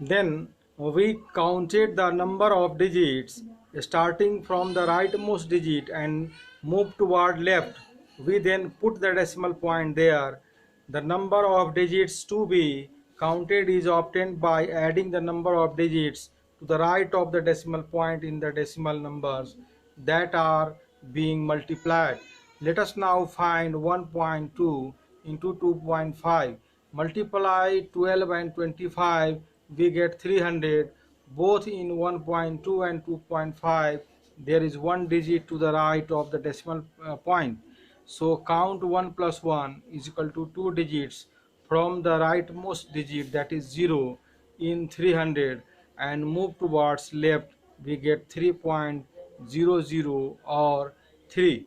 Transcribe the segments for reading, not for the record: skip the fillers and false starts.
Then we counted the number of digits starting from the rightmost digit and moved toward left. We then put the decimal point there. The number of digits to be counted is obtained by adding the number of digits to the right of the decimal point in the decimal numbers that are being multiplied. Let us now find 1.2 into 2.5. Multiply 12 and 25, we get 300. Both in 1.2 and 2.5 there is one digit to the right of the decimal point. So count 1 plus 1 is equal to 2 digits from the rightmost digit, that is 0, in 300, and move towards left. We get 3.00 or 3.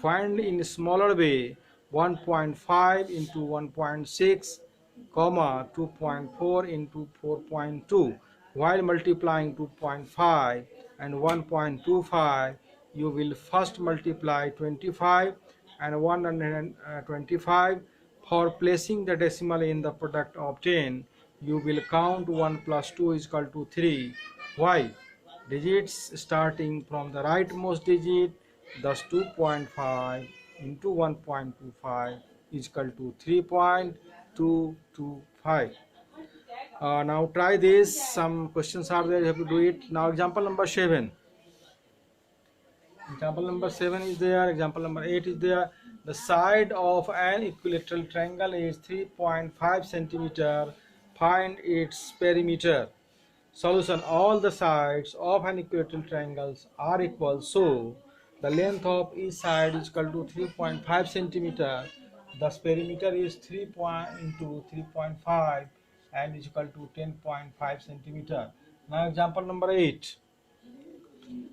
Find in smaller way 1.5 into 1.6, comma 2.4 into 4.2. While multiplying 2.5 and 1.25, you will first multiply 25 and 125. For placing the decimal in the product obtained, you will count 1 plus 2 is equal to 3. Why? Digits starting from the rightmost digit, thus 2.5 into 1.25 is equal to 3.225. Now try this. Some questions are there, you have to do it. Now example number 7. Example number 7 is there. Example number 8 is there. The side of an equilateral triangle is 3.5 centimeter. Find its perimeter. Solution: all the sides of an equilateral triangle are equal, so the length of each side is equal to 3.5 centimeter. Thus perimeter is 3 into 3.5 and is equal to 10.5 centimeter. Now example number 8.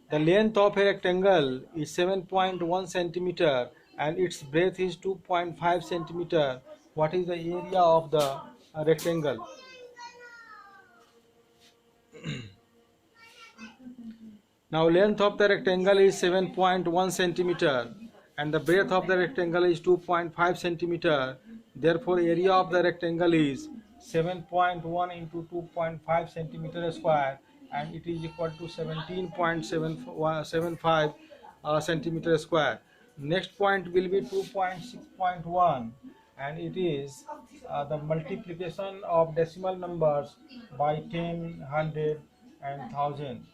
The length of a rectangle is 7.1 centimeter and its breadth is 2.5 centimeter. What is the area of the rectangle? Now length of the rectangle is 7.1 centimeter and the breadth of the rectangle is 2.5 centimeter. Therefore area of the rectangle is 7.1 into 2.5 centimeter square, and it is equal to 17.75 centimeter square. Next point will be 2.6.1, and it is the multiplication of decimal numbers by 10, 100 and 1000.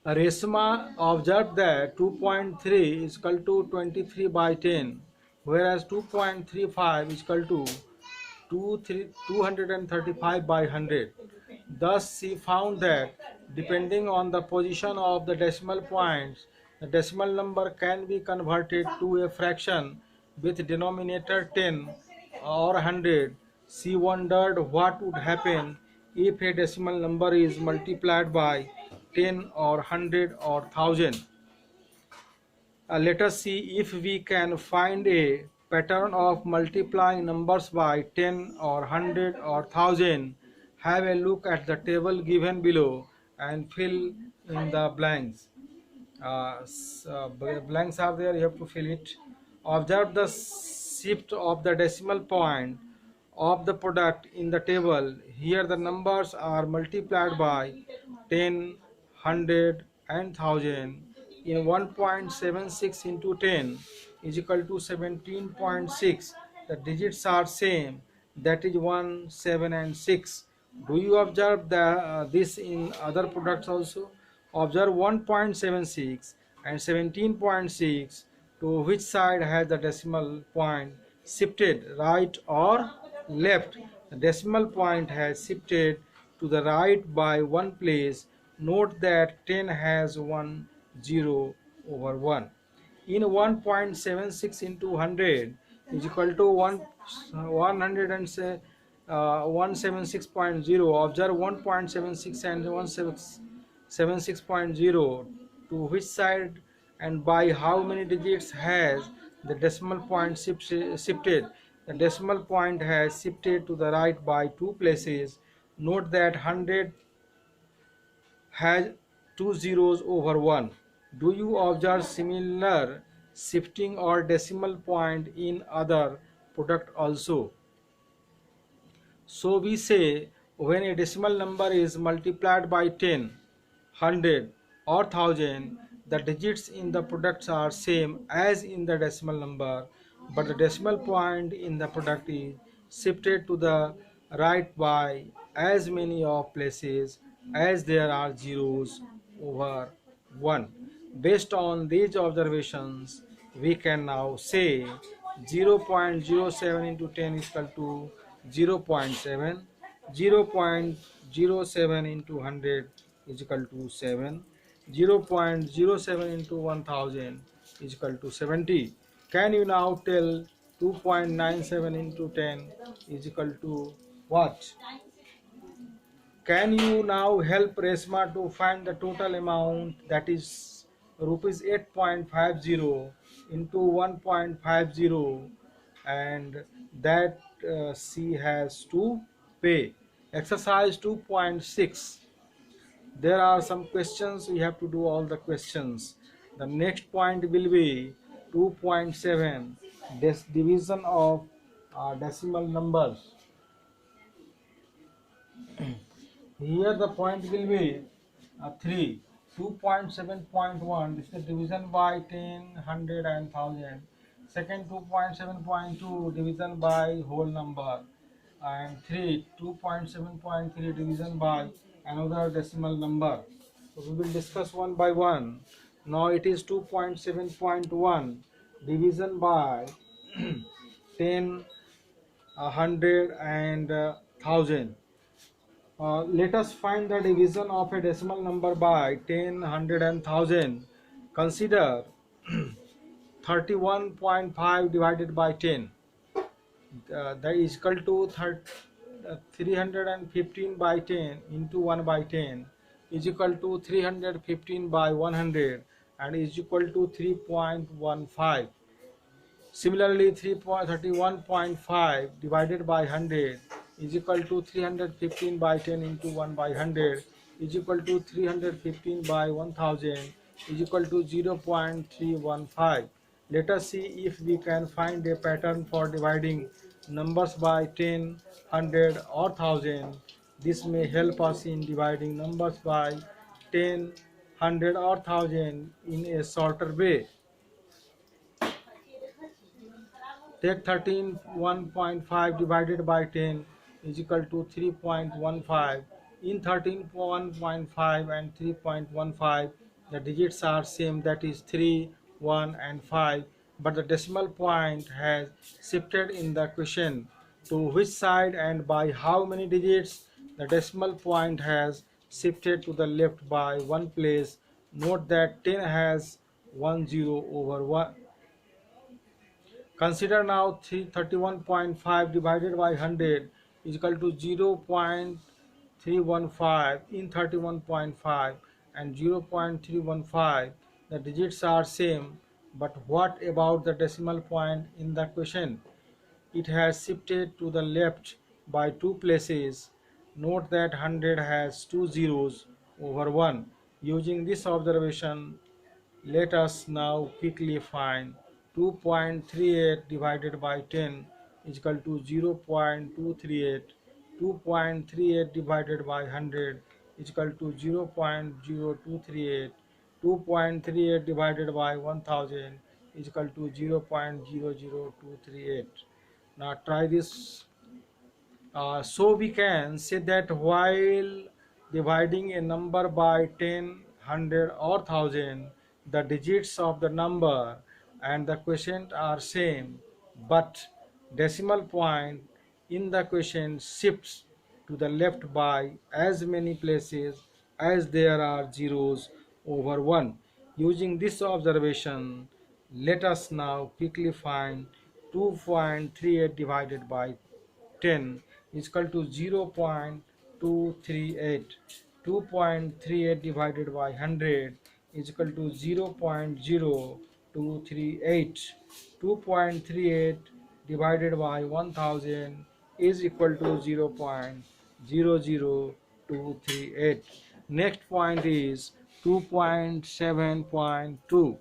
Resma observed that 2.3 is equal to 23 by 10, whereas 2.35 is equal to 235 by 100. Thus, she found that depending on the position of the decimal points, the decimal number can be converted to a fraction with denominator 10 or 100. She wondered what would happen if a decimal number is multiplied by 10 or 100 or 1000. Let us see if we can find a pattern of multiplying numbers by 10 or 100 or 1000. Have a look at the table given below and fill in the blanks. Blanks are there, you have to fill it. Observe the shift of the decimal point of the product in the table. Here the numbers are multiplied by 10, 100 and 1000. In 1.76 into 10 is equal to 17.6. The digits are same, that is 1, 7 and 6. Do you observe this in other products also? Observe 1.76 and 17.6. To which side has the decimal point shifted, right or left? The decimal point has shifted to the right by one place. Note that 10 has 1 0 over 1. In 1.76 into 100 is equal to 100 and 176.0. Observe 1.76 and 176.0. To which side and by how many digits has the decimal point shifted? The decimal point has shifted to the right by two places. Note that 100 has two zeros over 1. Do you observe similar shifting or decimal point in other product also? So we say when a decimal number is multiplied by 10, 100 or 1000, the digits in the products are same as in the decimal number, but the decimal point in the product is shifted to the right by as many of places as there are zeros over 1. Based on these observations, we can now say 0.07 into 10 is equal to 0.7, 0.07 into 100 is equal to 7, 0.07 into 1000 is equal to 70. Can you now tell 2.97 into 10 is equal to what? Can you now help Resma to find the total amount, that is rupees 8.50 into 1.50, and that she has to pay? Exercise 2.6. There are some questions, we have to do all the questions. The next point will be 2.7, this division of decimal numbers. Here the point will be 3. 2.7.1, this is the division by 10, 100 and 1000. Second 2.7.2, division by whole number. And 3, 2.7.3, division by another decimal number. So we will discuss one by one. Now it is 2.7.1, division by 10, 100 and 1000. Let us find the division of a decimal number by 10, 100 and 1000. Consider 31.5 divided by 10. That is equal to 315 by 10 into 1 by 10 is equal to 315 by 100 and is equal to 3.15. Similarly, 31.5 divided by 100 is equal to 315 by 10 into 1 by 100 is equal to 315 by 1000 is equal to 0.315. Let us see if we can find a pattern for dividing numbers by 10, 100 or 1000. This may help us in dividing numbers by 10, 100 or 1000 in a shorter way. Take 13.1.5 divided by 10 is equal to 3.15. In 13.1.5 and 3.15, the digits are same, that is 3, 1 and 5, but the decimal point has shifted in the question. To which side and by how many digits? The decimal point has shifted to the left by one place. Note that 10 has 1 0 over 1. Consider now 31.5 divided by 100 is equal to 0.315 in 31.5 and 0.315. The digits are same, but what about the decimal point in the question? It has shifted to the left by two places. Note that 100 has two zeros over 1. Using this observation, let us now quickly find 2.38 divided by 10 is equal to 0.238. 2.38 divided by 100 is equal to 0.0238. 2.38 divided by 1000 is equal to 0.00238. Now try this. So we can say that while dividing a number by 10, 100 or 1000, the digits of the number and the quotient are same, but decimal point in the quotient shifts to the left by as many places as there are zeros over 1. Using this observation, let us now quickly find 2.38 divided by 10 is equal to 0.238. 2.38 divided by 100 is equal to 0.0238. 2.38 divided by 1000 is equal to 0.00238. Next point is 2.7.2.